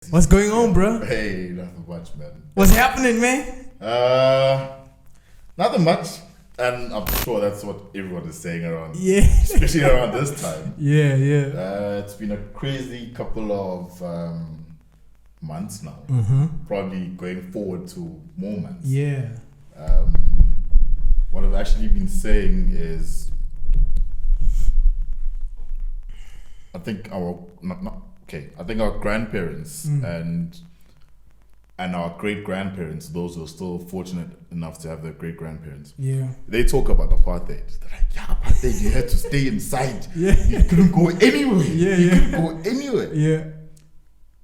What's going on, bro? Hey, nothing much, man. What's happening, man? Nothing much. And I'm sure that's what everyone is saying around, Yeah. especially around this time. Yeah. It's been a crazy couple of months now. Probably going forward to more months. Yeah. What I've actually been saying is, I think our grandparents and our great grandparents, those who are still fortunate enough to have their great grandparents, they talk about apartheid. They're like, yeah, apartheid, you had to stay inside. Yeah. You couldn't go anywhere. You couldn't go anywhere. Yeah.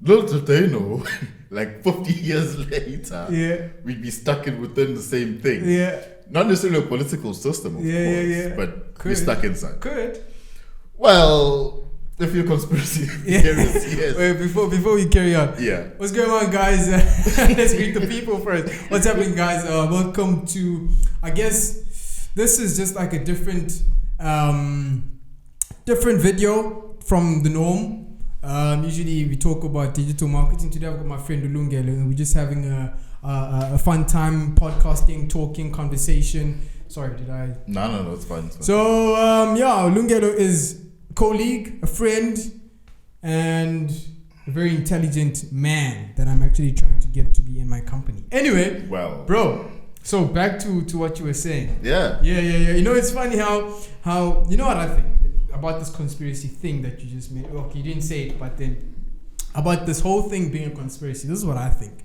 Little did they know, like 50 years later, we'd be stuck within the same thing. Yeah. Not necessarily a political system, of course, but we're stuck inside. Could. Well, if you're conspiracy theorists, yes. Wait, before we carry on. Yeah. What's going on, guys? Let's greet the people first. What's happening, guys? Welcome to, I guess, this is just like a different video from the norm. Usually we talk about digital marketing. Today I've got my friend Lungelo, and we're just having a fun time podcasting, talking, conversation. Sorry, did I? No, it's fine. So, Lungelo is colleague, a friend, and a very intelligent man that I'm actually trying to get to be in my company. Anyway, well, bro, so back to what you were saying. Yeah. You know, it's funny how you know what I think about this conspiracy thing that you just made. Okay, you didn't say it, but then about this whole thing being a conspiracy. This is what I think.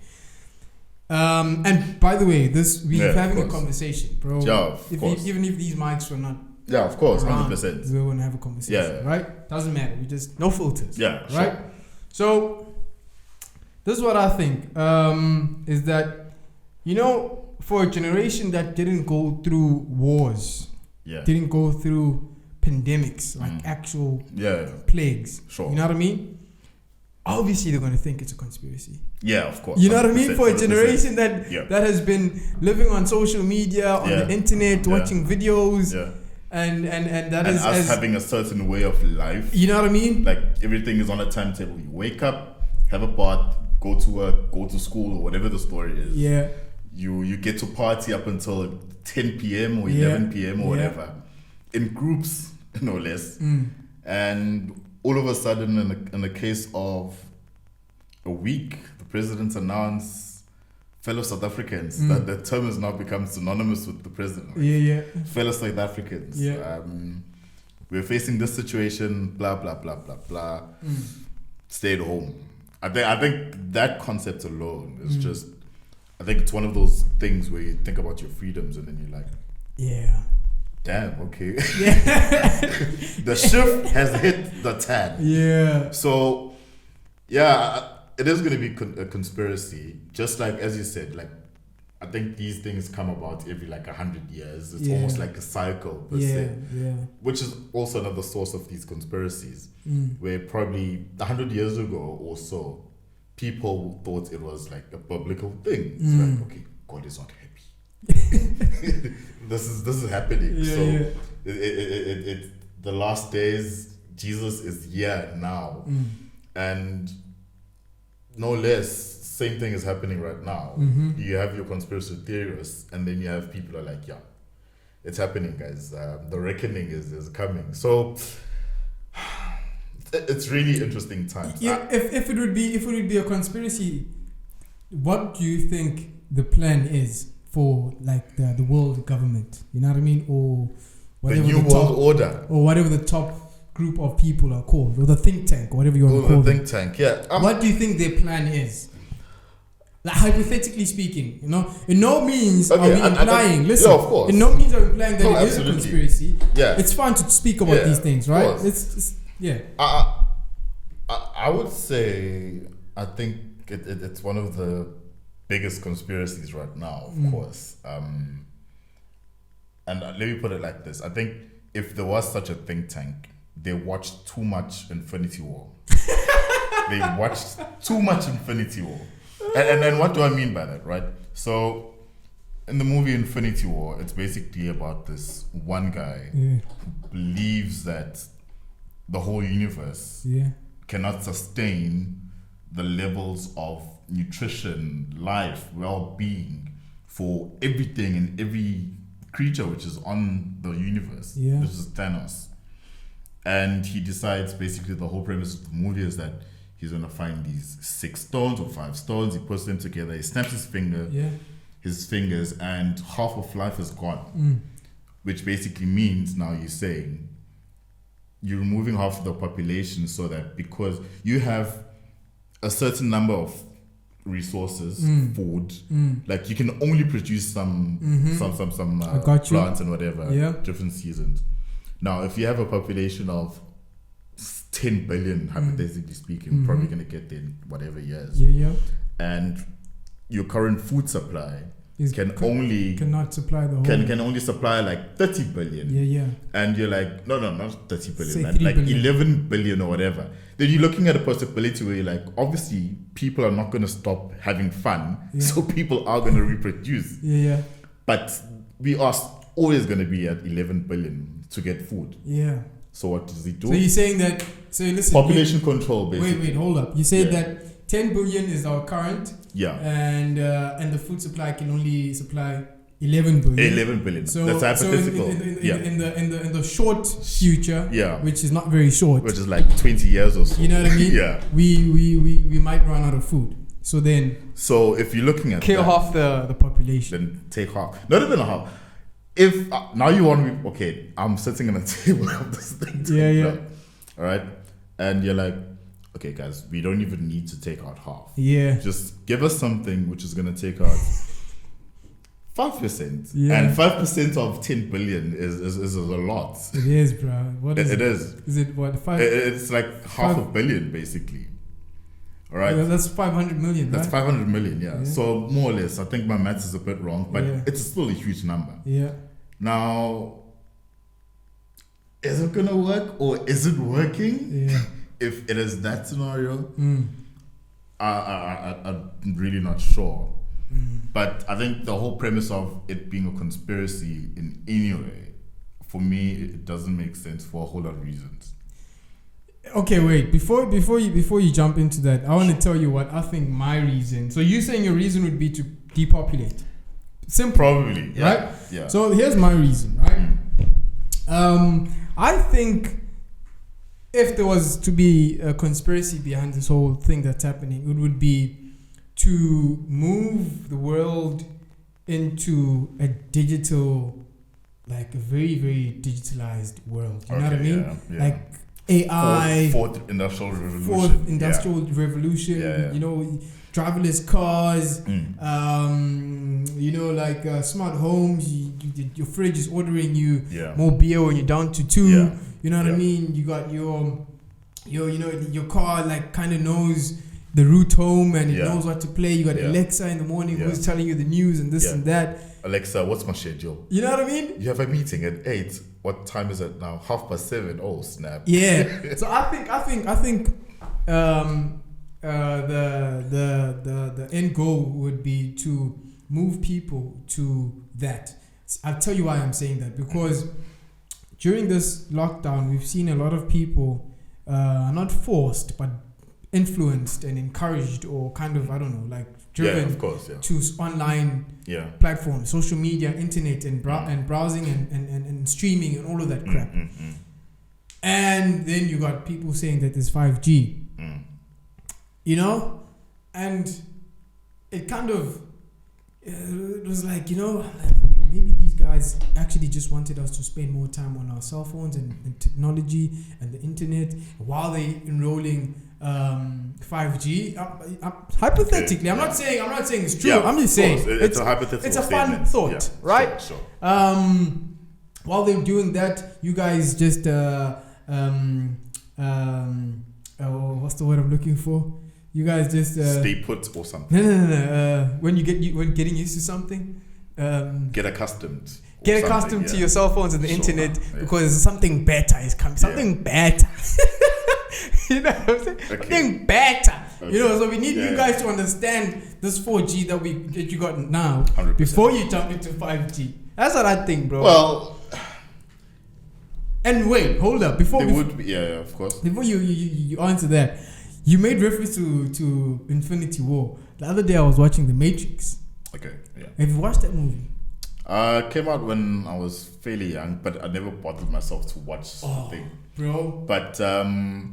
And by the way, we're having a conversation, bro. Yeah, of course. Even if these mics were not. Yeah, of course, 100%. We're gonna have a conversation, right? Doesn't matter. We just no filters. Yeah, right. Sure. So this is what I think. Is that, you know, for a generation that didn't go through wars, didn't go through pandemics, like actual plagues. Sure. You know what I mean? Obviously, they're gonna think it's a conspiracy. Yeah, of course. You know what I mean? For a generation that has been living on social media, on the internet, watching videos. Yeah. And that is us having a certain way of life. You know what I mean? Like everything is on a timetable. You wake up, have a bath, go to work, go to school, or whatever the story is. Yeah. You get to party up until 10 p.m. or 11 p.m. or whatever, in groups, no less. And all of a sudden, in the case of a week, the president announced, fellow South Africans, that the term has now become synonymous with the president. Right? Fellow South Africans. We're facing this situation, blah, blah, blah, blah, blah. Stay at home. I think that concept alone is just, I think it's one of those things where you think about your freedoms and then you're like, damn, okay. The shift has hit the tan. So, it is going to be a conspiracy, just like, as you said, like, I think these things come about every 100 years. It's almost like a cycle per se, which is also another source of these conspiracies, where probably 100 years ago or so, people thought it was like a biblical thing. It's like, okay, God is not happy. This is happening. It the last days, Jesus is here now, and no less, same thing is happening right now. You have your conspiracy theorists, and then you have people who are like, it's happening, guys. The reckoning is coming. So it's really interesting times. If it would be a conspiracy, what do you think the plan is for the world government? You know what I mean? Or whatever the new world order, or whatever the top group of people are called, or the think tank, or whatever you want to call the think tank. What do you think their plan is? Like, hypothetically speaking, you know, in no means are we implying. Listen, of course. In no means are we implying that it is a conspiracy. Yeah, it's fun to speak about these things, right? It's I would say I think it's one of the biggest conspiracies right now, of course. And let me put it like this: I think if there was such a think tank, they watched too much Infinity War. They watched too much Infinity War. And what do I mean by that, right? So, in the movie Infinity War, it's basically about this one guy who believes that the whole universe cannot sustain the levels of nutrition, life, well-being for everything and every creature which is on the universe. Yeah. This is Thanos. And he decides, basically the whole premise of the movie is that he's going to find these 6 stones or 5 stones. He puts them together. He snaps his fingers, and half of life is gone. Which basically means, now you're saying, you're removing half of the population, so that because you have a certain number of resources, food, like you can only produce some plants and whatever, different seasons. Now, if you have a population of 10 billion, hypothetically speaking, probably going to get there in whatever years. And your current food supply cannot supply the whole. Can only supply like 30 billion. And you're like, no, not 30 billion, man, like 11 billion or whatever. Then you're looking at a possibility where you're like, obviously, people are not going to stop having fun, so people are going to reproduce. But we are always going to be at 11 billion to get food. So what does he do? So you're saying that? So listen. Population control, basically. Wait, hold up. You said that 10 billion is our current. And the food supply can only supply 11 billion. 11 billion. So that's hypothetical. In the short future, which is not very short, which is like 20 years or so. You know what I mean? We might run out of food. So if you're looking at kill half the population, then take half. Not even half. If now you want me, okay, I'm sitting on a table of this thing. All right, and you're like, okay, guys, we don't even need to take out half. Just give us something which is gonna take out 5%. And 5% of 10 billion is a lot. It is, bro. What is it? It is. Is it what? It's like half a billion, basically. All right. That's 500 million. That's 500 million. So more or less, I think my maths is a bit wrong, but it's still a huge number. Now, is it gonna work or is it working? If it is that scenario, I'm really not sure. But I think the whole premise of it being a conspiracy in any way, for me, it doesn't make sense for a whole lot of reasons. Okay, wait. Before you jump into that, I want to tell you what I think my reason. So you're saying your reason would be to depopulate. Simple. Probably, right? Yeah. So here's my reason, right? I think if there was to be a conspiracy behind this whole thing that's happening, it would be to move the world into a digital, like a very, very digitalized world. You know what I mean? Like AI, fourth industrial revolution. You know, driverless cars. You know, like smart homes. Your fridge is ordering you more beer when you're down to 2. You know what I mean? You got your your car like kind of knows the route home and it knows what to play. You got Alexa in the morning who's telling you the news and this and that. Alexa, what's my schedule? You know what I mean? You have a meeting at 8. What time is it now? 7:30. Oh snap! So I think the end goal would be to move people to that. I'll tell you why I'm saying that, because during this lockdown we've seen a lot of people not forced but influenced and encouraged, or kind of, I don't know, like driven to online platforms, social media, internet, and browsing and streaming and all of that crap. And then you got people saying that there's 5G, you know, and it kind of it was like, you know, maybe these guys actually just wanted us to spend more time on our cell phones and technology and the internet while they enrolling 5G. Hypothetically, I'm not saying it's true. I'm just saying it's a hypothetical. It's a fun thought, right? Sure. While they're doing that, you guys just what's the word I'm looking for? You guys just stay put or something. No. When getting used to something, get accustomed. Get accustomed to your cell phones and the internet, because something better is coming. Something better. You know what I'm saying? Something better. You know, so we need you guys to understand this 4G that you got now 100%. Before you jump into 5G. That's what I think, bro. Well, and wait, hold up. Before would be, of course. Before you answer that, You made reference to Infinity War. The other day I was watching The Matrix. Okay, yeah. Have you watched that movie? Came out when I was fairly young, but I never bothered myself to watch the thing. Bro. But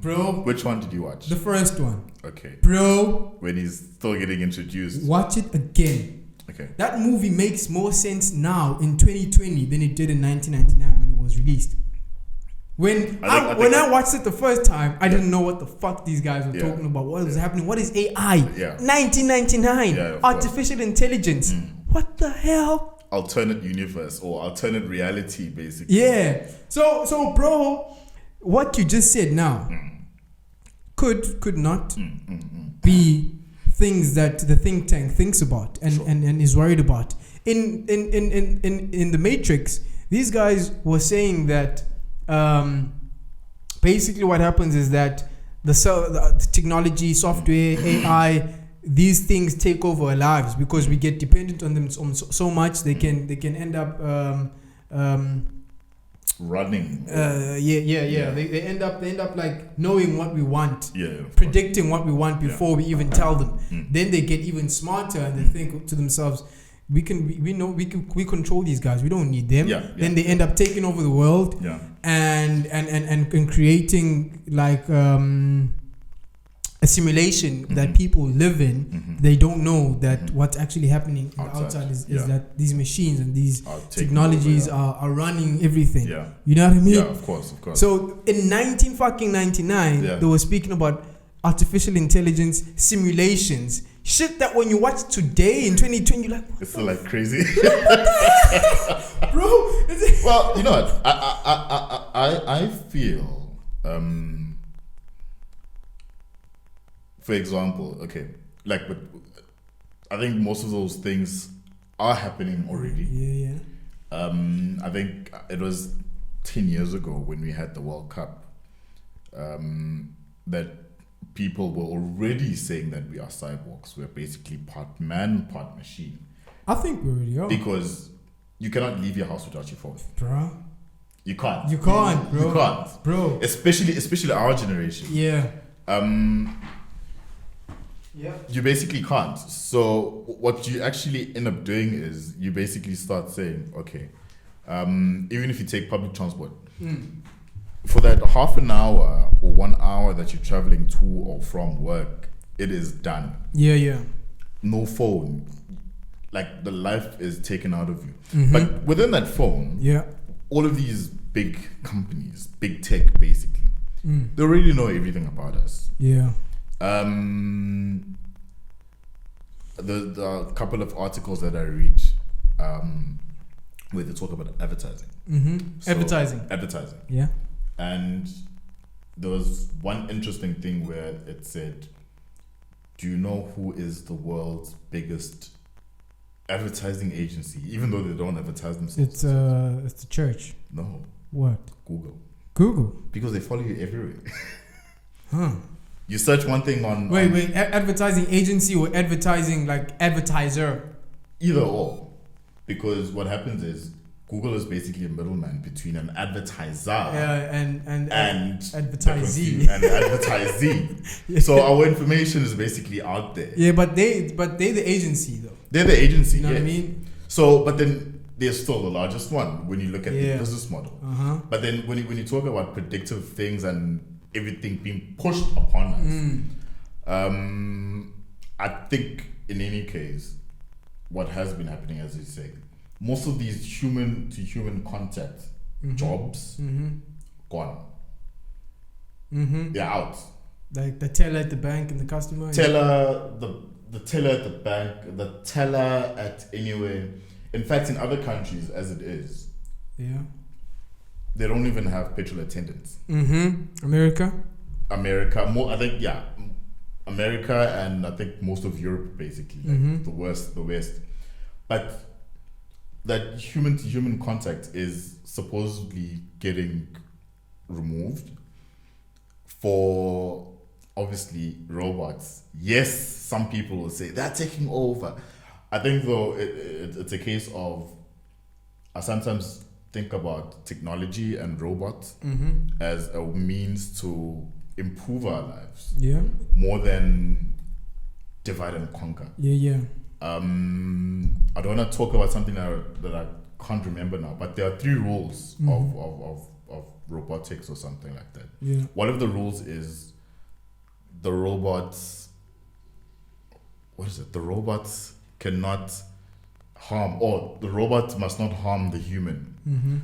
bro. Which one did you watch? The first one. Okay. Bro. When he's still getting introduced. Watch it again. Okay. That movie makes more sense now in 2020 than it did in 1999 when it was released. When I watched it the first time, I didn't know what the fuck these guys were talking about. What was happening? What is AI? 1999. Artificial intelligence. What the hell? Alternate universe or alternate reality, basically. Yeah. So, bro, what you just said now could not be things that the think tank thinks about and is worried about. In the Matrix, these guys were saying that basically what happens is that the technology, software, AI, these things take over our lives because we get dependent on them so much they can end up running. They end up like knowing what we want, predicting what we want before we even tell them. Then they get even smarter and they think to themselves, we control these guys, we don't need them. Then they end up taking over the world and creating like a simulation that people live in. They don't know that what's actually happening outside is that these machines and these technologies are running everything. You know what I mean? Yeah, of course. So in 1999, they were speaking about artificial intelligence simulations. Shit that when you watch today in 2020, you're like, it's still like crazy. Bro. Well, you know what? I feel, for example, okay, like, I think most of those things are happening already. I think it was 10 years ago when we had the World Cup that people were already saying that we are cyborgs. We're basically part man, part machine. I think we already are. Because you cannot leave your house without your phone. Bro. You can't. You can't, bro. You can't. Bro. Especially our generation. Yeah. You basically can't. So what you actually end up doing is you basically start saying, okay, even if you take public transport, for that half an hour or 1 hour that you're traveling to or from work, it is done. Yeah. No phone. Like the life is taken out of you. But within that phone, all of these big companies, big tech basically, they already know everything about us. Yeah. The couple of articles that I read where they talk about advertising. So, advertising. Yeah. And there was one interesting thing where it said, do you know who is the world's biggest advertising agency? Even though they don't advertise themselves. It's the church. No. What? Google. Because they follow you everywhere. You search one thing on... Wait, advertising agency or advertising like advertiser? Either or. Because what happens is Google is basically a middleman between an advertiser and advertisee. And advertisee. So our information is basically out there. Yeah, but they're the agency though. They're the agency, you know what I mean? So, but then they're still the largest one when you look at the business model. But then when you talk about predictive things and everything being pushed upon us, I think in any case, what has been happening, as you say, most of these human to human contact jobs gone. They're out. Like the teller at the bank and the customer. The teller at the bank, the teller at anywhere. In fact, in other countries, as it is, they don't even have petrol attendants. America, more. I think America and I think most of Europe, basically, like the West. But that human to human contact is supposedly getting removed for obviously robots. Yes, some people will say they're taking over. I think though it's a case of, I sometimes think about technology and robots as a means to improve our lives Yeah. more than divide and conquer. Yeah. I don't want to talk about something that I can't remember now, but there are 3 rules of robotics or something like that. Yeah. One of the rules is the robots. What is it? The robots cannot harm, or the robot must not harm the human.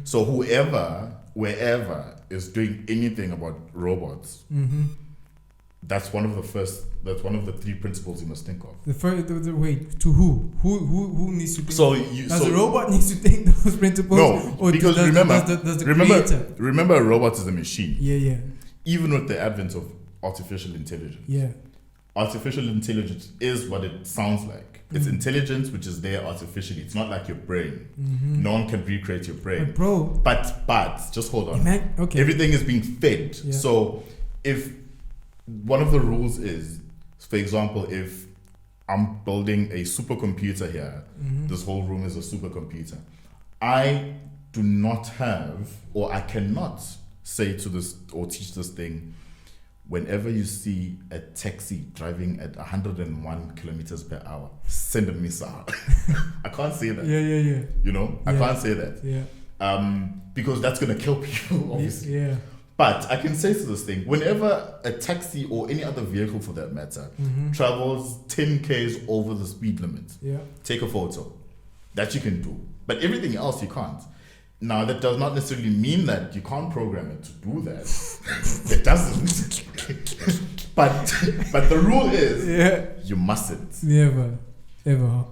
So wherever is doing anything about robots, that's one of the 3 principles you must think of. Wait, to who? Who needs to think? Does the robot needs to think those principles? No, or because does the creator? remember, a robot is a machine. Yeah. Even with the advent of artificial intelligence. Yeah. Artificial intelligence is what it sounds like. It's intelligence which is there artificially. It's not like your brain. No one can recreate your brain. But bro. But just hold on. Okay. Everything is being fed. Yeah. So if one of the rules is, for example, if I'm building a supercomputer here, this whole room is a supercomputer. I do not have, or I cannot say to this or teach this thing, whenever you see a taxi driving at 101 kilometers per hour, send a missile. I can't say that. Yeah. You know, I can't say that. Yeah. Because that's going to kill people, obviously. Yeah. But I can say to this thing, whenever a taxi or any other vehicle for that matter travels 10 k's over the speed limit, take a photo. That you can do. But everything else you can't. Now, that does not necessarily mean that you can't program it to do that. It doesn't. but the rule is you mustn't. Never. Ever.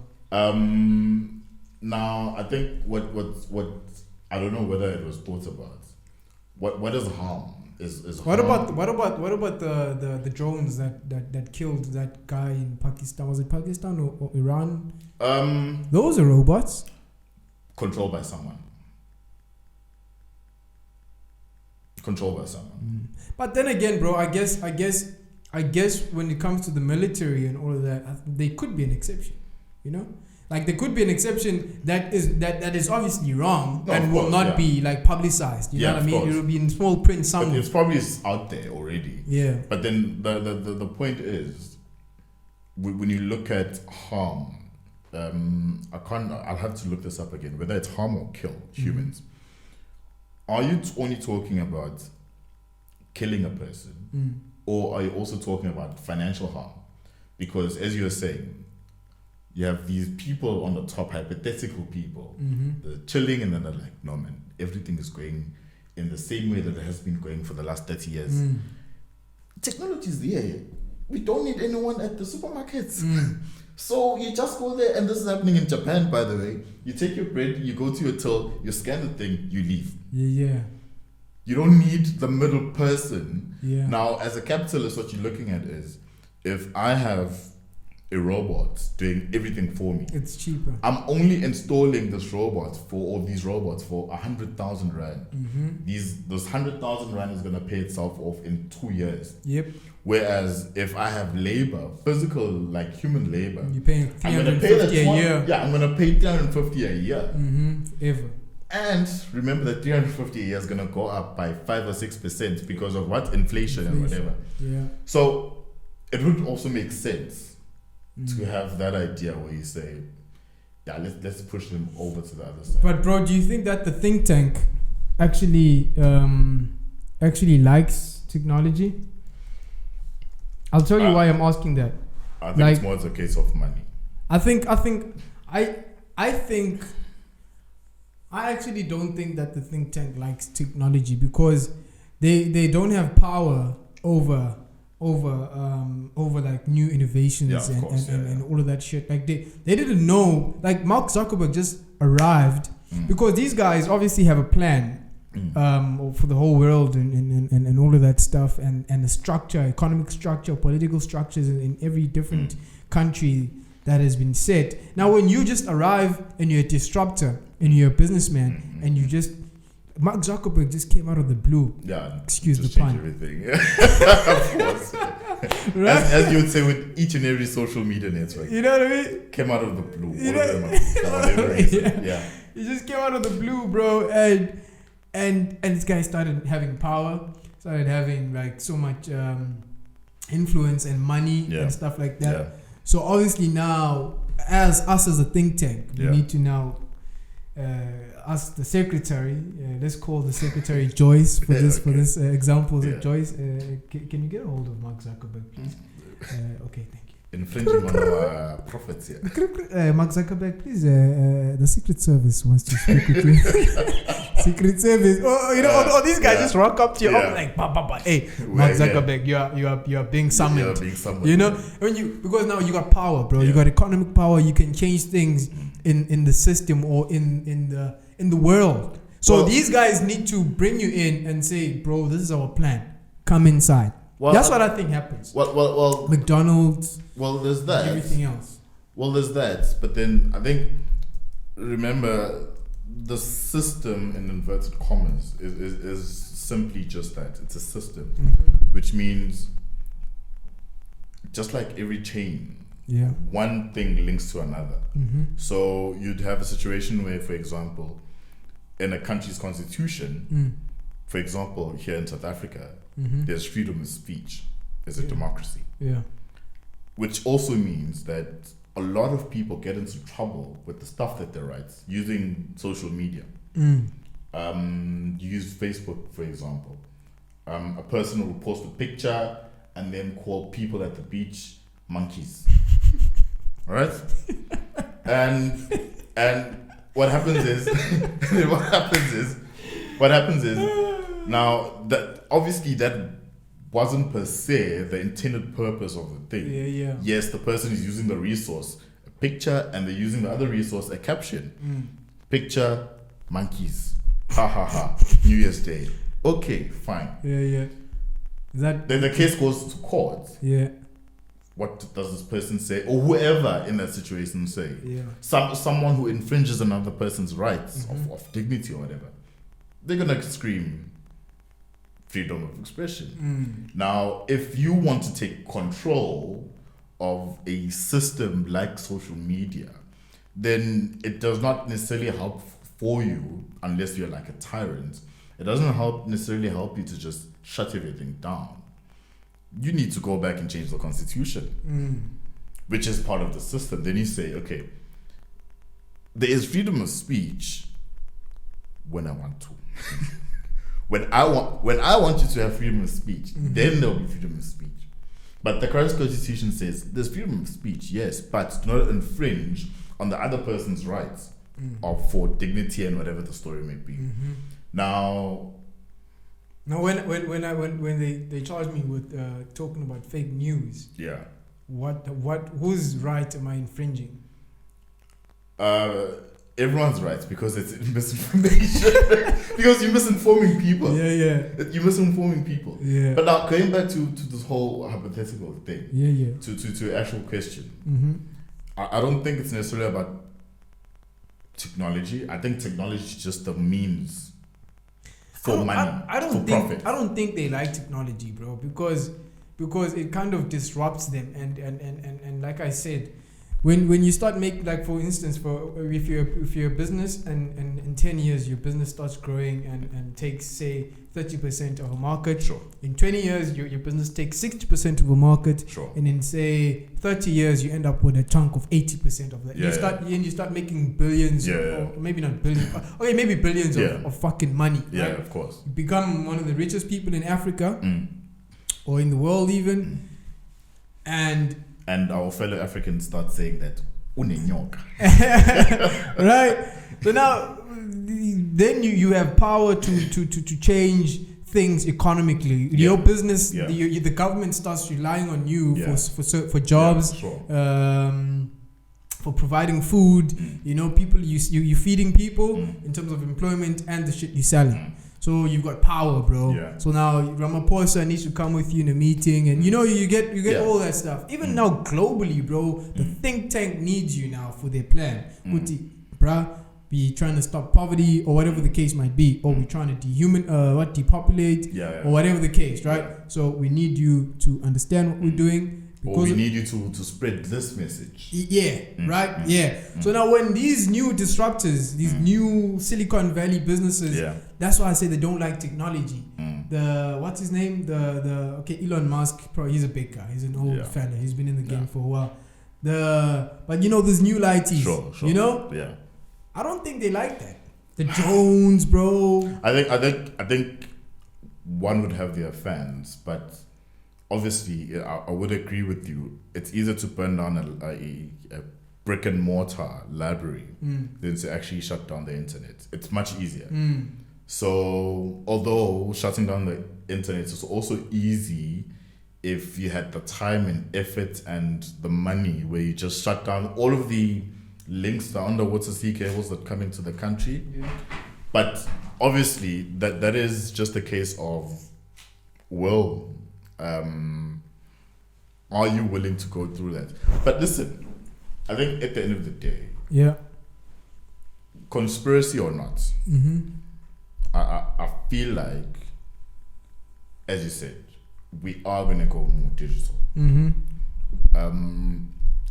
Now, I think what I don't know whether it was thought about. What is harm? Is what harm. about the drones that killed that guy in Pakistan? Was it Pakistan or Iran? Those are robots controlled by someone. But then again, bro, I guess when it comes to the military and all of that, they could be an exception. You know, like there could be an exception that is obviously wrong and will not be like publicized. You know what I mean? It will be in small print somewhere. But it's probably out there already. Yeah. But then the point is, when you look at harm, I'll have to look this up again. Whether it's harm or kill humans. Are you only talking about killing a person, or are you also talking about financial harm? Because as you were saying, you have these people on the top, hypothetical people, they're chilling, and then they're like, no man, everything is going in the same way that it has been going for the last 30 years. Technology is there. We don't need anyone at the supermarkets. So you just go there, and this is happening in Japan, by the way. You take your bread, you go to your till, you scan the thing, you leave. Yeah. You don't need the middle person. Yeah. Now, as a capitalist, what you're looking at is, if I have a robot doing everything for me, it's cheaper. I'm only installing this robot for 100,000 rand. This 100,000 rand is gonna pay itself off in 2 years. Yep. Whereas if I have labor, physical, like human labor, you're paying 350 a year. Yeah, I'm gonna pay 350 a year. Ever. And remember that 350 a year is gonna go up by 5 or 6% because of what? Inflation and whatever. Yeah. So it would also make sense to have that idea where you say, yeah, let's push them over to the other side. But bro, do you think that the think tank actually likes technology? I'll tell you why I'm asking that. I think it's more a case of money. I actually don't think that the think tank likes technology because they don't have power over like new innovations and all of that shit. Like they didn't know, like Mark Zuckerberg just arrived because these guys obviously have a plan for the whole world and all of that stuff and the structure, economic structure, political structures in every different country that has been set. Now when you just arrive and you're a disruptor and you're a businessman and you just Mark Zuckerberg just came out of the blue. Yeah. Excuse the pun. Everything. Of course. Right? As you would say with each and every social media network. You know what I mean? Came out of the blue. Whatever reason. Yeah. He just came out of the blue, bro, and this guy started having power, started having like so much influence and money and stuff like that. Yeah. So obviously now, as us as a think tank, we need to now ask the secretary. Let's call the secretary Joyce for this for this example. Joyce, can you get a hold of Mark Zuckerberg, please? Okay, thank you. Infringing on our profits here. Mark Zuckerberg, please. The Secret Service wants to speak with you. Secret Service. Oh, these guys just rock up to you like, hey, Mark Zuckerberg, you are being summoned. You know, because now you got power, bro. You got economic power. You can change things in the system or in the world. So these guys need to bring you in and say, bro, this is our plan. Come inside. That's what I think happens. Well, McDonald's. Well, there's that. Everything else. Well, there's that. But then I think, remember, the system in inverted commas is simply just that. It's a system, which means just like every chain, one thing links to another. So you'd have a situation where, for example, in a country's constitution, for example, here in South Africa, there's freedom of speech. There's a democracy. Which also means that a lot of people get into trouble with the stuff that they write using social media. You use Facebook, for example. A person will post a picture and then call people at the beach monkeys. Alright? And what happens is now that obviously that wasn't per se the intended purpose of the thing. Yes, the person is using the resource, a picture, and they're using the other resource, a caption. Picture, monkeys. Ha ha ha. New Year's Day. Okay, fine. Then the case goes to court. What does this person say, or whoever in that situation say? Someone who infringes another person's rights of dignity or whatever, they're gonna scream freedom of expression. Now, if you want to take control of a system like social media, then it does not necessarily help for you unless you're like a tyrant. It doesn't necessarily help you to just shut everything down. You need to go back and change the constitution, which is part of the system. Then you say, okay, there is freedom of speech when I want to. When I want you to have freedom of speech, then there'll be freedom of speech. But the current constitution says there's freedom of speech, yes, but do not infringe on the other person's rights for dignity and whatever the story may be. Now, when they charge me with talking about fake news, whose right am I infringing? Everyone's right, because it's misinformation. Because you're misinforming people. You're misinforming people. But now going back to this whole hypothetical thing. To actual question. I don't think it's necessarily about technology. I think technology is just the means for money, for profit. I don't think they like technology, bro, because it kind of disrupts them and like I said, when you start making, like, for instance, if you're a business and in 10 years your business starts growing and takes, say, 30% of a market. In 20 years your business takes 60% of a market. And in, say, 30 years you end up with a chunk of 80% of that. You start making billions, or maybe not billions, okay, maybe billions of fucking money. Right? Of course. You become one of the richest people in Africa or in the world even. And our fellow Africans start saying that unenyoka. Right. So now then you have power to change things economically. Your business, the government starts relying on you for jobs, for providing food. People you feeding people in terms of employment and the shit you're selling. So you've got power, bro. So now Ramaphosa needs to come with you in a meeting, and you get all that stuff. Even now globally, bro, the think tank needs you now for their plan. Bruh, we trying to stop poverty or whatever the case might be, or we trying to depopulate or whatever the case, right? So we need you to understand what we're doing Or we need you to spread this message. Right? Yeah. So now when these new disruptors, these new Silicon Valley businesses, that's why I say they don't like technology. What's his name? Elon Musk, probably he's a big guy. He's an old fella. He's been in the game for a while. But these new lighties, sure. Yeah. I don't think they like that. The drones, bro. I think one would have their fans, but obviously, I would agree with you. It's easier to burn down a brick and mortar library than to actually shut down the internet. It's much easier. So, although shutting down the internet is also easy if you had the time and effort and the money, where you just shut down all of the links, the underwater sea cables that come into the country. Yeah. But obviously, that is just a case of, are you willing to go through that? But listen, I think at the end of the day, conspiracy or not, I feel like, as you said, we are going to go more digital. I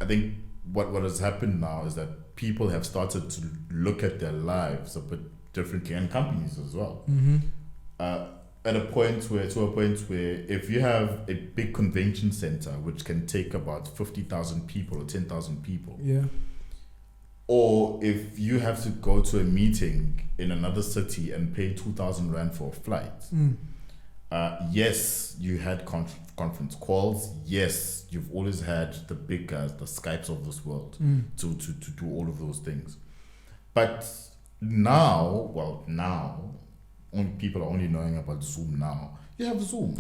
think what has happened now is that people have started to look at their lives a bit differently, and companies as well. To a point where if you have a big convention center which can take about 50,000 people or 10,000 people, or if you have to go to a meeting in another city and pay 2,000 rand for a flight, yes, you had conference calls. Yes, you've always had the big guys, the Skypes of this world, to do all of those things. But now, only people are only knowing about Zoom now. You have Zoom.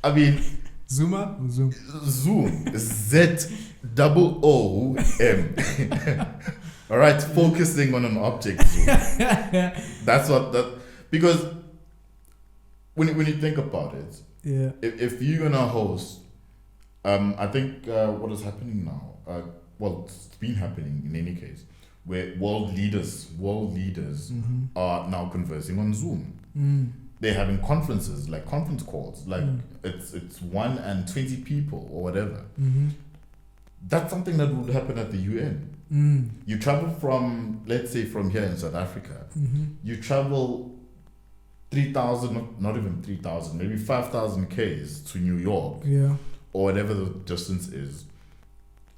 I mean, Zoomer? Zoom. Zoom. ZOOM. All right, focusing on an object. Zoom. That's because when you think about it, if you're gonna host, I think what is happening now, it's been happening in any case, where world leaders are now conversing on Zoom. They're having conferences, like conference calls, like it's 1 and 20 people or whatever. That's something that would happen at the UN. You travel from, let's say, from here in South Africa, you travel 3,000, not even 3,000, maybe 5,000 Ks to New York, or whatever the distance is.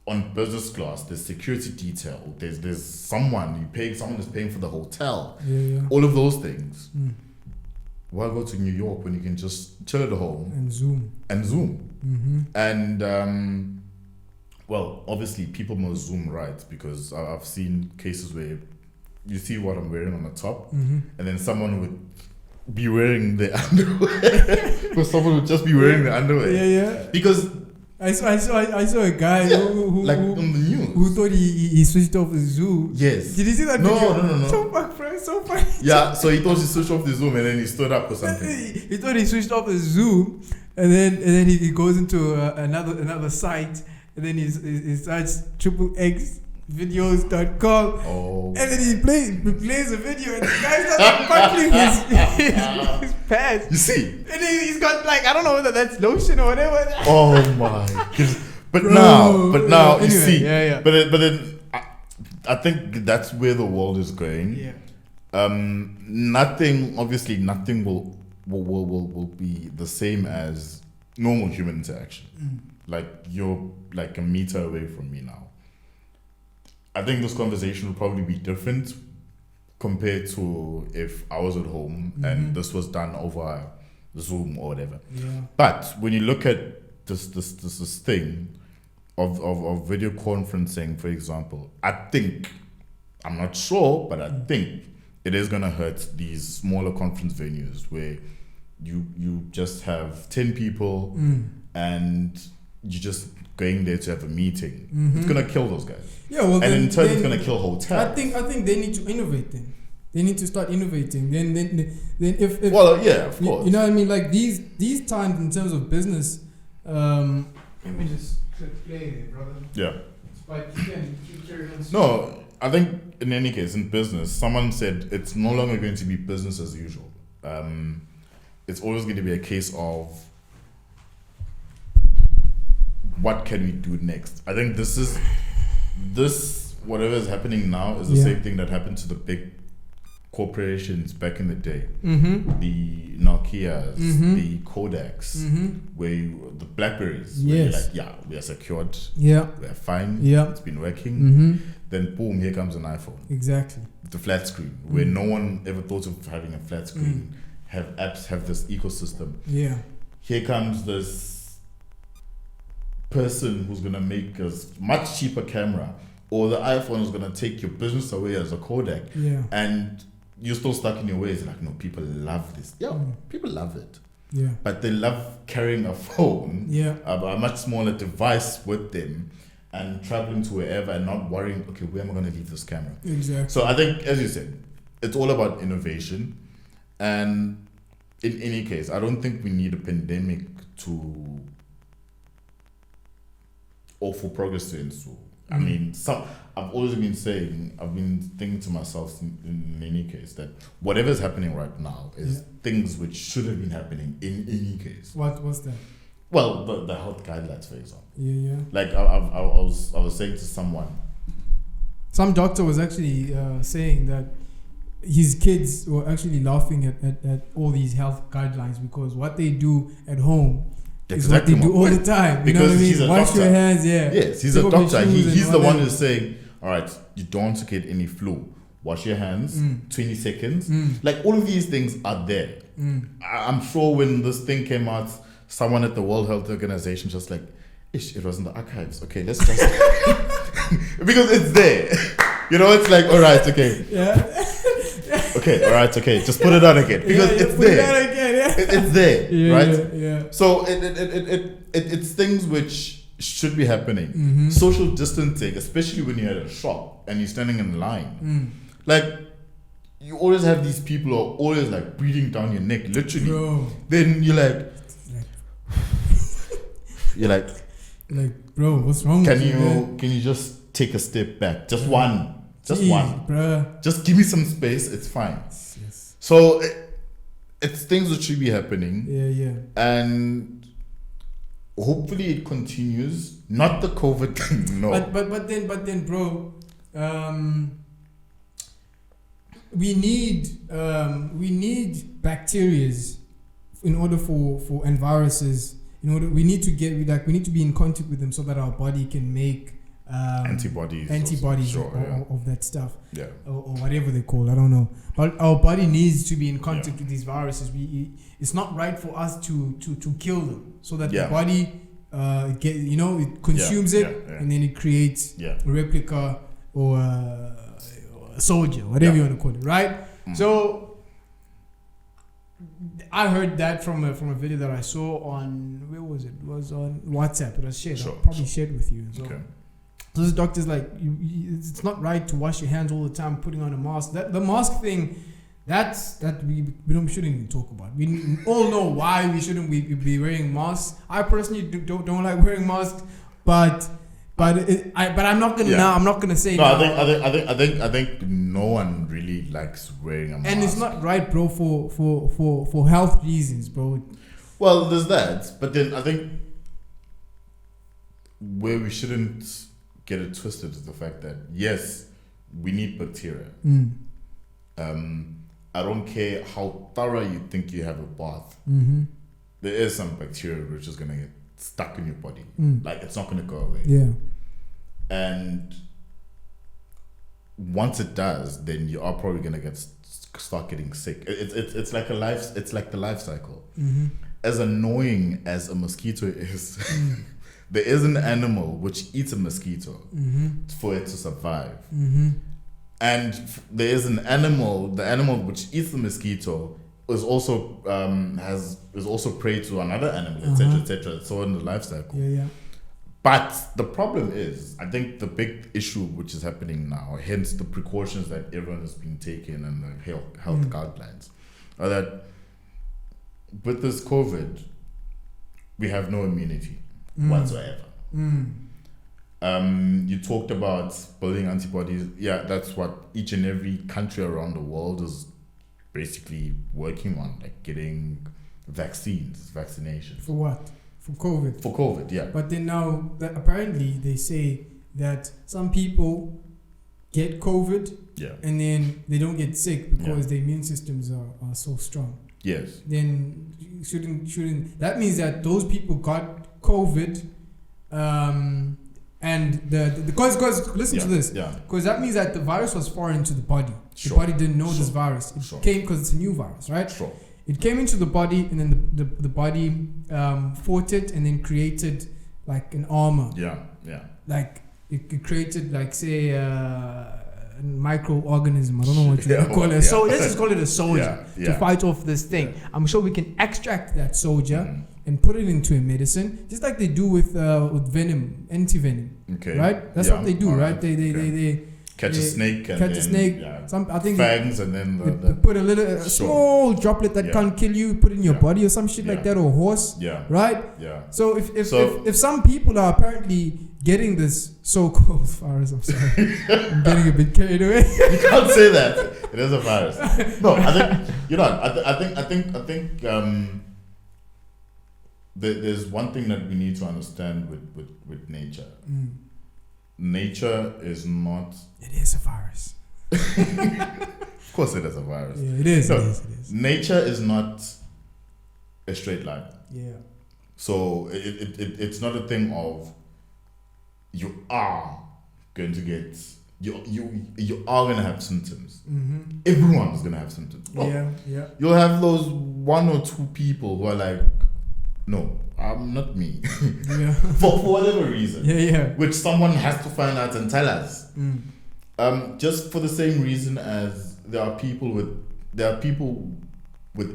On business class, there's security detail. There's someone is paying for the hotel. All of those things. Why go to New York when you can just chill at home and Zoom? And obviously people must Zoom right, because I've seen cases where you see what I'm wearing on the top, and then someone would be wearing the underwear, because someone would just be wearing the underwear. Because I saw a guy who like on the news, who thought he switched off his Zoom. Yes. Did you see that video? No. So funny. Yeah, so he thought he switched off the Zoom and then he stood up or something. He thought he switched off his Zoom, and then he goes into another site, and then he searches XXVideos.com. And then he plays a video, and the guy starts buckling his pants. You see? And then he's got, like, I don't know whether that's lotion or whatever. Oh my goodness. But now, you see. But then I think that's where the world is going. Nothing will be the same as normal human interaction. Like, you're like a meter away from me now. I think this conversation will probably be different compared to if I was at home and this was done over Zoom or whatever. But when you look at this thing of video conferencing, for example, I'm not sure, but I think it is going to hurt these smaller conference venues where you just have 10 people and you just going there to have a meeting. It's going to kill those guys. And in turn, it's going to kill hotels. I think they need to innovate then. They need to start innovating. Then if of course. You know what I mean? Like these times in terms of business, let me just play it, brother. Yeah. But you can carry on. No, I think in any case, in business, someone said it's no longer going to be business as usual. It's always going to be a case of what can we do next? I think this whatever is happening now is the same thing that happened to the big corporations back in the day. The Nokias, the Kodaks, the Blackberries, where you're like, we are secured, we are fine, it's been working. Then boom, here comes an iPhone. Exactly. The flat screen, where no one ever thought of having a flat screen. Have apps, have this ecosystem. Yeah. Here comes this person who's gonna make a much cheaper camera, or the iPhone is gonna take your business away as a Kodak. Yeah. And you're still stuck in your ways. Like, no, people love this. Yeah, people love it. Yeah. But they love carrying a phone, a much smaller device with them, and traveling to wherever and not worrying, okay, where am I going to leave this camera? Exactly. So I think, as you said, it's all about innovation. And in any case, I don't think we need a pandemic or for progress to ensue. I mean, I've always been saying, I've been thinking to myself in any case that whatever is happening right now is things which should have been happening in any case. What's that? Well, the health guidelines, for example. Yeah. Like I was saying to someone. Some doctor was actually saying that his kids were actually laughing at all these health guidelines because what they do at home is what they do all the time. You know what I mean? Wash your hands, Yes, he's a doctor. He's the one who's saying, all right, you don't want to get any flu. Wash your hands, 20 seconds. Like, all of these things are there. I'm sure when this thing came out, someone at the World Health Organization just like, it was in the archives. Okay, let's just... because it's there. You know, it's like, all right, okay. Okay, all right, okay. Just put it on again. Because it's there. It's there, right? Yeah. So it's things which should be happening. Social distancing, especially when you're at a shop and you're standing in line. Like, you always have these people who are always like breathing down your neck, literally. Bro. Then you're like, bro, what's wrong with you? Can you just take a step back? Just one. Bruh. Just give me some space. It's fine. Yes. So it's things that should be happening. Yeah. And hopefully it continues. Not the COVID thing, no. But then, bro, we need bacterias in order for and viruses. We need to be in contact with them so that our body can make antibodies of that stuff, or whatever they call. I don't know, but our body needs to be in contact with these viruses. It's not right for us to kill them, so that the body it consumes it and then it creates a replica or a soldier, whatever you want to call it, right? So I heard that from a video that I saw on, where was it? It was on WhatsApp. It was shared. I'll probably shared with you. So, so this doctor's like, it's not right to wash your hands all the time, putting on a mask. The mask thing, that we shouldn't even talk about. We all know why we shouldn't be wearing masks. I personally don't like wearing masks, but I'm not gonna I'm not gonna say. No, I think no one really likes wearing a mask. And it's not right, bro, for health reasons, bro. Well, there's that, but then I think where we shouldn't get it twisted is the fact that yes, we need bacteria. I don't care how thorough you think you have a bath. There is some bacteria which is gonna get stuck in your body. Like, it's not gonna go away. Yeah. And once it does, then you are probably gonna start getting sick. It's like the life cycle. As annoying as a mosquito is, there is an animal which eats a mosquito for it to survive. And there is the animal which eats the mosquito is also prey to another animal, etc. So in the life cycle. Yeah. But the problem is, I think the big issue which is happening now, hence the precautions that everyone has been taking and the health guidelines, are that with this COVID, we have no immunity whatsoever. You talked about building antibodies. Yeah, that's what each and every country around the world is basically working on, like getting vaccinations. For what? For COVID. For COVID, yeah. But then now, apparently, they say that some people get COVID and then they don't get sick because their immune systems are so strong. Yes. Then shouldn't that means that those people got COVID, and because listen to this, because that means that the virus was foreign to the body. The body didn't know this virus. It came because it's a new virus, right? Sure. It came into the body, and then the body fought it, and then created like an armor. Yeah. Like it created, like, say, a microorganism. I don't know what you call it. So let's just call it a soldier to fight off this thing. Yeah. I'm sure we can extract that soldier and put it into a medicine, just like they do with venom, anti-venom. Okay. Right? That's what they do, right? They catch a snake. I think fangs, and then they put a small droplet that can't kill you, put it in your body or some shit like that, or a horse. Yeah. Right? Yeah. So if some people are apparently getting this so-called virus, I'm sorry, I'm getting a bit carried away. You can't say that. It is a virus. No, I think I think there's one thing that we need to understand with nature. Nature is not. It is a virus. Of course, it is a virus. Yeah, it is. No, it is. Nature is not a straight line. Yeah. So it's not a thing of you are going to get you are going to have symptoms. Mm-hmm. Everyone is going to have symptoms. Yeah. You'll have those one or two people who are like, no, I'm not me. Yeah. for whatever reason. Yeah. Which someone has to find out and tell us. Just for the same reason as there are people with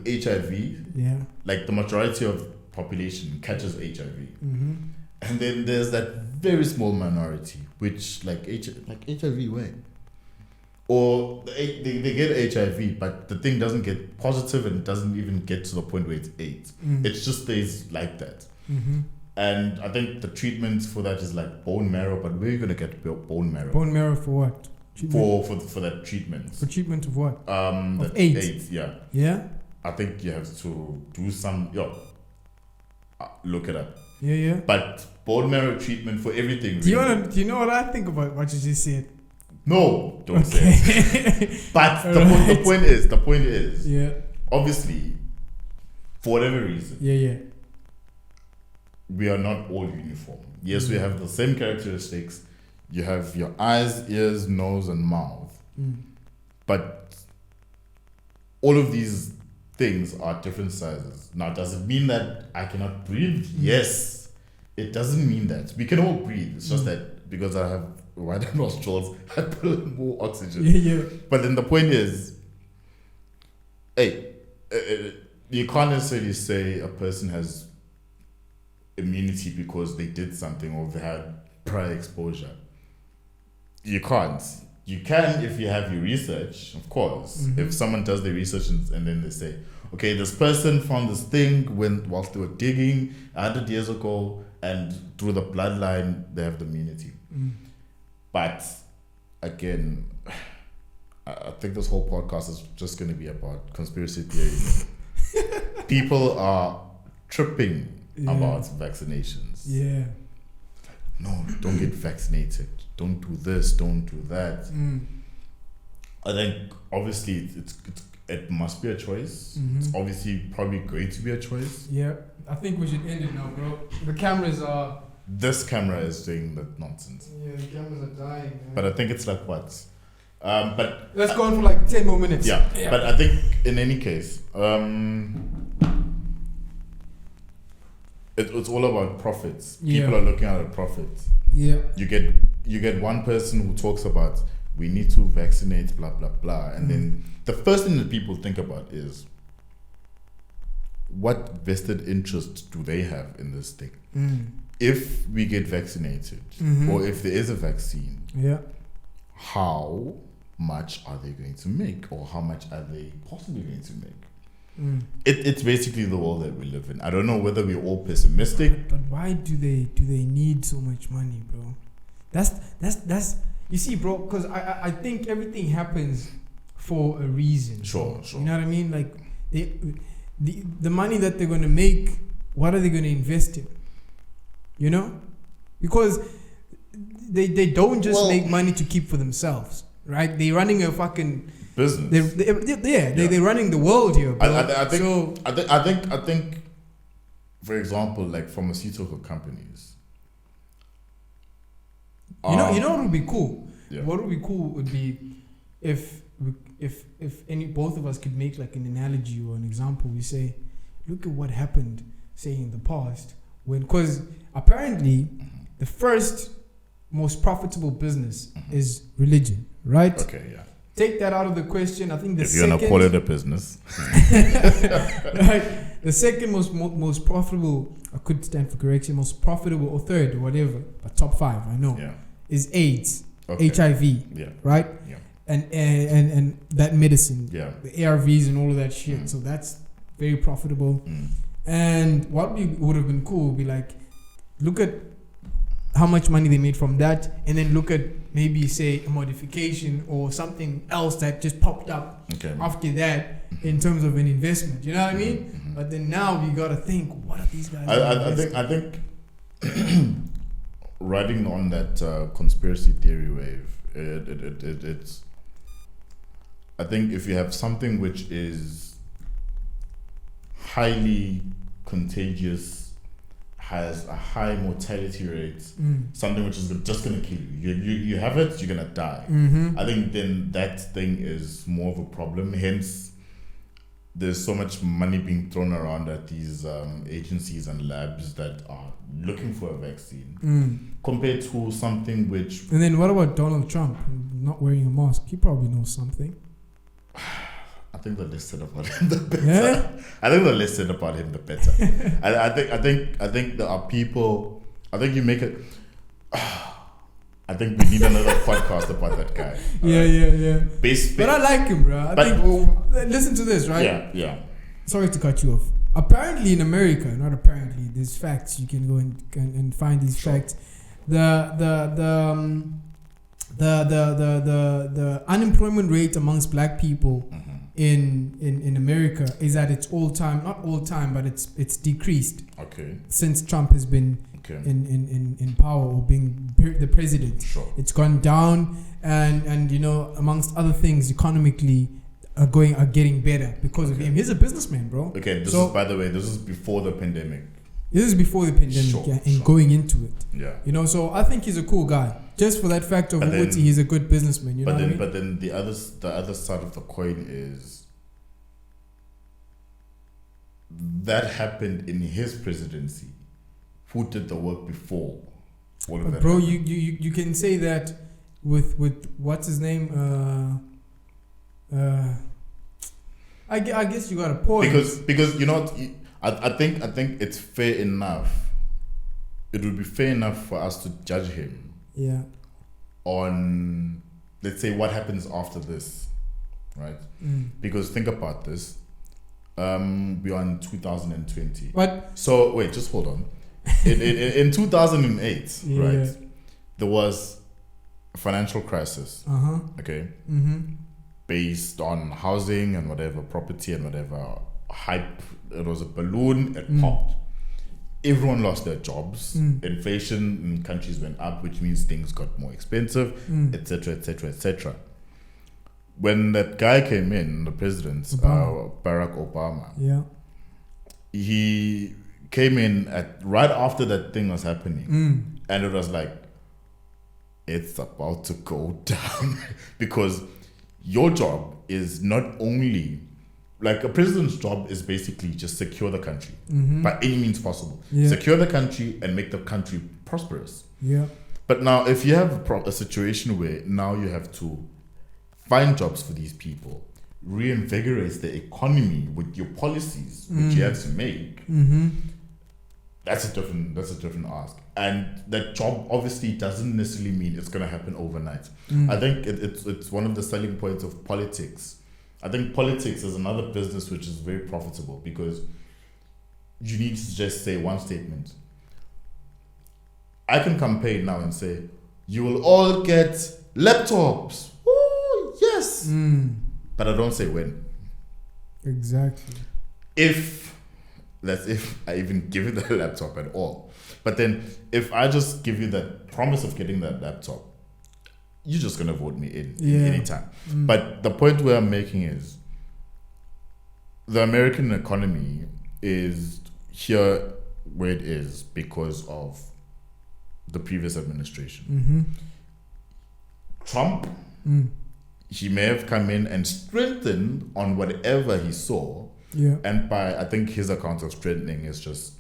HIV. Yeah. Like the majority of population catches HIV. Mm-hmm. And then there's that very small minority which like HIV way. Or they get HIV, but the thing doesn't get positive and it doesn't even get to the point where it's AIDS. It just stays like that. Mm-hmm. And I think the treatment for that is like bone marrow, but where are you going to get bone marrow? Bone marrow for what? For that treatment. For treatment of what? Of AIDS, yeah. Yeah? I think you have to do some, look it up. Yeah. But bone marrow treatment for everything. Do you know what I think about what you just said? No, don't say it. But the point is, yeah. Obviously, for whatever reason, we are not all uniform. Yes, we have the same characteristics. You have your eyes, ears, nose, and mouth. But all of these things are different sizes. Now, does it mean that I cannot breathe? Yes. It doesn't mean that. We can all breathe. It's just that because I have wider nostrils, I put in more oxygen. Yeah. But then the point is, you can't necessarily say a person has immunity because they did something or they had prior exposure. You can't. You can if you have your research, of course. Mm-hmm. If someone does the research and then they say, okay, this person found this thing whilst they were digging 100 years ago, and through the bloodline they have the immunity. But again, I think this whole podcast is just going to be about conspiracy theories. People are tripping about vaccinations. Yeah. No, don't get vaccinated. Don't do this. Don't do that. I think obviously it must be a choice. Mm-hmm. It's obviously probably going to be a choice. Yeah. I think we should end it now, bro. The cameras are... This camera is doing that nonsense. Yeah, the cameras are dying, man. But I think it's like what? But let's go on for like 10 more minutes. Yeah. But I think in any case, it's all about profits. People are looking at a profit. Yeah. You get one person who talks about we need to vaccinate, blah blah blah, and then the first thing that people think about is what vested interest do they have in this thing? If we get vaccinated, or if there is a vaccine, how much are they going to make, or how much are they possibly going to make? It's basically the world that we live in. I don't know whether we're all pessimistic, but why do they need so much money, bro? That's you see, bro, because I think everything happens for a reason. Sure. You know what I mean? Like the money that they're gonna make what are they going to invest in? You know? Because they don't just make money to keep for themselves, right? They're running a fucking business. They're running the world here, bro. I think, for example, like pharmaceutical companies. You know what would be cool? Yeah. What would be cool would be if both of us could make like an analogy or an example. We say, look at what happened, say in the past, because apparently the first most profitable business is religion, right? Okay, yeah. Take that out of the question. I think if you're gonna call it a business, right? The second most profitable, I could stand for correction, most profitable or third or whatever, but top 5 I know, is AIDS, HIV, right? Yeah. And that medicine, the ARVs and all of that shit. So that's very profitable. And what would have been cool would be like, look at how much money they made from that, and then look at maybe say a modification or something else that just popped up after that in terms of an investment. You know what I mean? But then now we gotta think, what are these guys? I think riding on that conspiracy theory wave, it's. I think if you have something which is highly contagious, has a high mortality rate, something which is just gonna kill you. You have it, you're gonna die. I think then that thing is more of a problem. Hence, there's so much money being thrown around at these agencies and labs that are looking for a vaccine, compared to something which. And then what about Donald Trump not wearing a mask? He probably knows something. I think the less said about him, the better. Yeah? I think the less said about him, the better. I think there are people. I think you make it. I think we need another podcast about that guy. Yeah. But I like him, bro. Listen to this, right? Yeah. Sorry to cut you off. Apparently in America, not apparently, there's facts. You can go and find these facts. The unemployment rate amongst black people in America is at its not all time, but it's decreased. Since Trump has been in power or being the president. It's gone down, and you know, amongst other things, economically are getting better because of him. He's a businessman, bro. This is, by the way, this is before the pandemic. This is before the pandemic, going into it. Yeah. You know, so I think he's a cool guy. Just for that fact of he's a good businessman. You know what I mean? But then the other side of the coin is that happened in his presidency. Who did the work before? But bro, you can say that with what's his name? I guess you got a point. Because you know, I think it's fair enough. It would be fair enough for us to judge him. Yeah. On, let's say, what happens after this, right? Because think about this. We are in 2020. What? So wait, just hold on. In 2008, right? There was a financial crisis. Okay. Based on housing and whatever, property and whatever hype. It was a balloon. It popped. Everyone lost their jobs. Inflation in countries went up, which means things got more expensive, etc., etc., etc. When that guy came in, the president, Barack Obama, he came in right after that thing was happening, and it was like, it's about to go down because your job is not only. Like a president's job is basically just secure the country by any means possible. Secure the country and make the country prosperous. But now if you have a situation where now you have to find jobs for these people, reinvigorate the economy with your policies, which you have to make, that's a different ask. And that job obviously doesn't necessarily mean it's going to happen overnight. I think it's one of the selling points of politics. I think politics is another business which is very profitable because you need to just say one statement. I can campaign now and say, you will all get laptops. Oh, yes. But I don't say when. Exactly. If That's if I even give you the laptop at all. But then if I just give you that promise of getting that laptop, you're just gonna vote me in anytime. But the point where I'm making is the American economy is here where it is because of the previous administration. Trump, he may have come in and strengthened on whatever he saw. Yeah. And by, I think his account of strengthening is just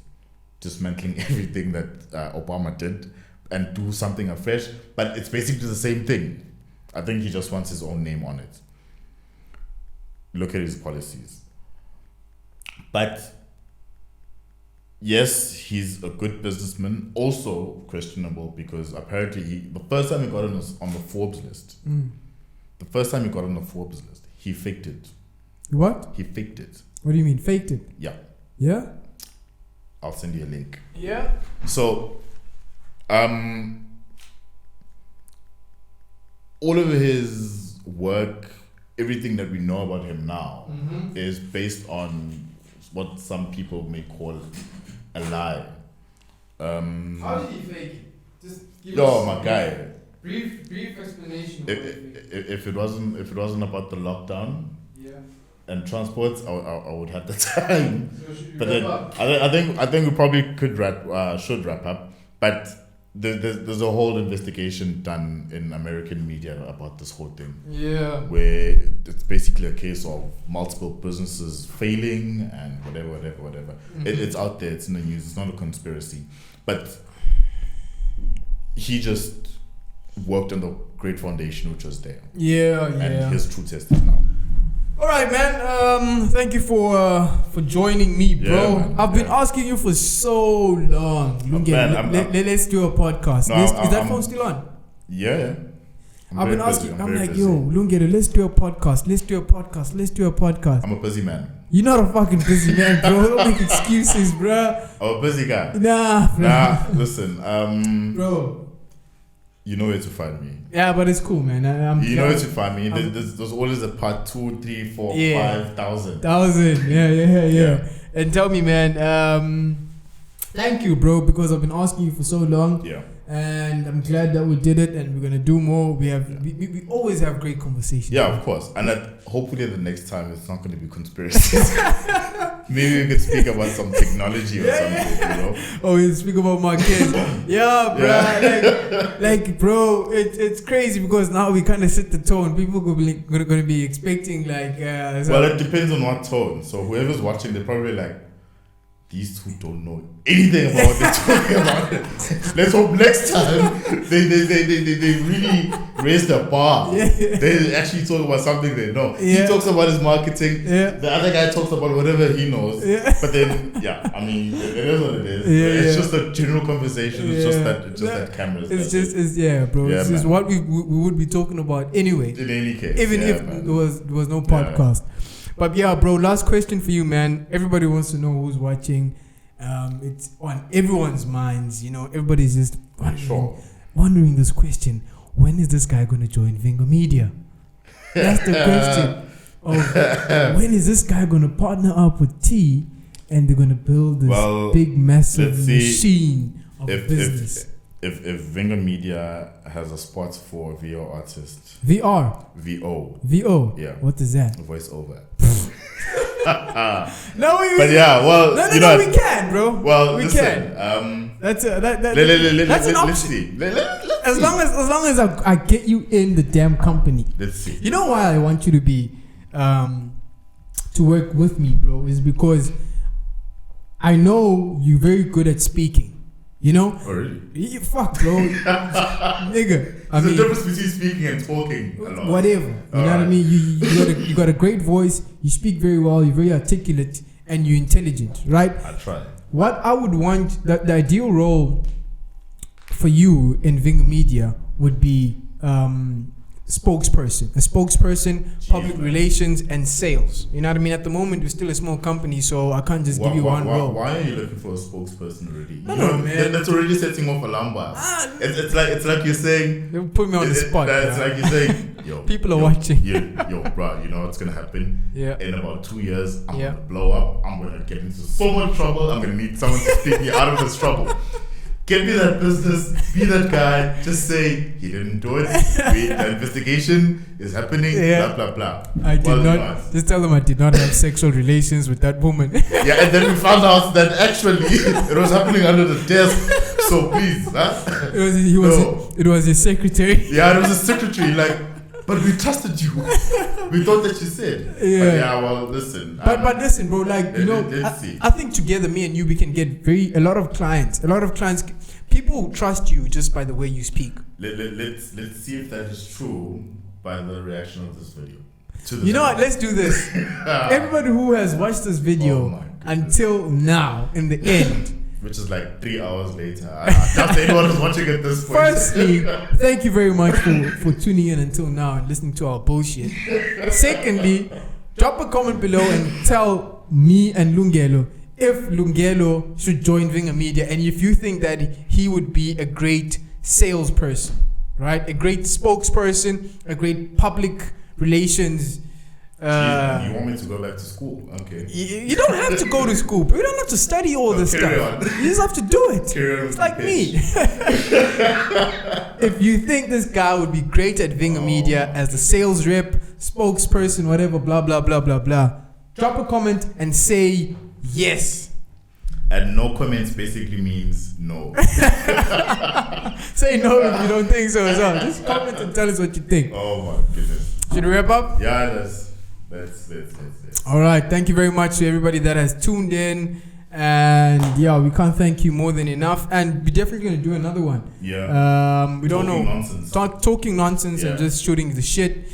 dismantling everything that Obama did and do something afresh. But it's basically the same thing. I think he just wants his own name on it. Look at his policies. But yes, he's a good businessman. Also questionable because apparently the first time he got on the Forbes list, he faked it. What? He faked it. What do you mean, faked it? Yeah. Yeah? I'll send you a link. Yeah. So, all of his work, everything that we know about him now is based on what some people may call a lie. How did he fake it? Just give my guy. Brief explanation. If it wasn't about the lockdown, yeah, and transports, I would have the time. So should we but wrap then up? I think we probably should wrap up. But there's a whole investigation done in American media about this whole thing. Yeah. Where it's basically a case of multiple businesses failing and whatever. It's out there. It's in the news. It's not a conspiracy. But he just worked on the great foundation which was there. Yeah. And his true test is now. All right, man. Thank you for joining me, bro. Yeah, I've been asking you for so long. Let's do a podcast. No, Is that phone still on? Yeah. I've been asking. I'm like, yo, Lungelo, let's do a podcast. Let's do a podcast. I'm a busy man. You're not a fucking busy man, bro. Don't make excuses, bro. I'm a busy guy. Nah, listen. Bro. You know where to find me. Yeah, but it's cool, man. You know where to find me. There's always a part 2, 3, 4, 5,000. 1,000. Yeah. And tell me, man. Thank you, bro, because I've been asking you for so long. Yeah. And I'm glad that we did it, and we're gonna do more. We always have great conversations. Yeah, of course. And hopefully the next time it's not going to be conspiracies. Maybe we could speak about some technology or something, you know. Oh, you speak about my kids. Yeah, bro. Yeah. Like, bro, it's crazy because now we kind of set the tone. People gonna be expecting like. Well, it depends on what tone. So whoever's watching, they're probably like, these two don't know anything about what they're talking about. Let's hope next time they really raise the bar. Yeah. They actually talk about something they know. Yeah. He talks about his marketing. Yeah. The other guy talks about whatever he knows. Yeah. But then, I mean, it is what it is. Yeah, it's just a general conversation. It's just that cameras. It's bro. It's just what we would be talking about anyway. In any case, even if there was no podcast. Yeah. But yeah, bro, last question for you, man. Everybody wants to know who's watching. It's on everyone's minds, you know. Everybody's just wondering this question. When is this guy going to join Vingo Media? That's the question. When is this guy going to partner up with T and they're going to build this big, massive machine of business? If Vingo Media has a spot for VO artists. VO. Yeah. What is that? Voice over. No, we can, bro. Well, we can. That's an option. Let's see. As long as I get you in the damn company. Let's see. You know why I want you to be to work with me, bro, is because I know you're very good at speaking. You know? Oh, really? Fuck, bro. Nigga. There's a difference between speaking and talking a lot. Whatever. You know what I mean? You got a great voice. You speak very well. You're very articulate. And you're intelligent, right? I try. What I would want, the ideal role for you in Vingo Media would be spokesperson, public relations, and sales. You know what I mean? At the moment, we're still a small company, so I can't just give you one role. Why are you looking for a spokesperson already? Man. That's already setting off alarm bells. It's like you're saying. You put me on the spot. It's like you're saying, yo, people are watching. Yo, bro, you know what's gonna happen? Yeah. In about 2 years, I'm gonna blow up. I'm gonna get into so much trouble. I'm gonna need someone to speak me out of this trouble. Get me that business, be that guy, just say he didn't do it, the investigation is happening, blah blah blah. I did not, just tell them I did not have sexual relations with that woman. Yeah, and then we found out that actually it was happening under the desk, so please, it was his secretary. Yeah, it was his secretary, but we trusted you. We thought that you said. Yeah. Well, listen. But listen, bro, I think together, me and you, we can get a lot of clients. People trust you just by the way you speak. Let's see if that is true by the reaction of this video. You know what? Let's do this. Everybody who has watched this video until now, in the end, which is like 3 hours later. I doubt anyone is watching at this point. Firstly, thank you very much for tuning in until now and listening to our bullshit. Secondly, drop a comment below and tell me and Lungelo if Lungelo should join Vinga Media and if you think that he would be a great salesperson, right? A great spokesperson, a great public relations. You want me to go back to school? Okay. You don't have to go to school, but you don't have to study all this stuff. You just have to do it. It's like me. If you think this guy would be great at Vinga Media as the sales rep, spokesperson, whatever, blah, blah, blah, blah, blah, drop a comment and say yes. And no comments basically means no. Say no if you don't think so as well. Just comment and tell us what you think. Oh my goodness. Should we wrap up? Yeah, that's. All right, thank you very much to everybody that has tuned in, and yeah, we can't thank you more than enough, and we're definitely gonna do another one. We don't know, talking nonsense and just shooting the shit.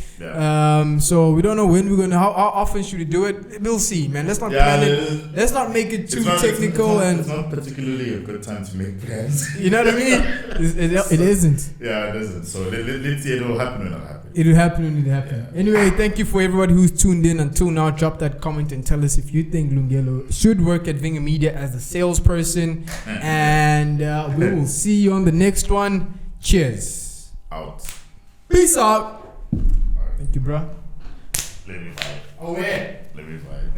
So we don't know when we're gonna, how often should we do it? We'll see, man. Let's not plan it. Let's not make it too technical. It's not particularly a good time to make plans. You know what I mean? It isn't. Yeah, it isn't. So let's see. It'll happen when it happens. It'll happen when it happens. Yeah. Anyway, thank you for everybody who's tuned in until now. Drop that comment and tell us if you think Lungelo should work at Vinga Media as a salesperson. And we will see you on the next one. Cheers. Out. Peace out. Thank you, bro. Let me vibe. Oh, yeah. Let me vibe.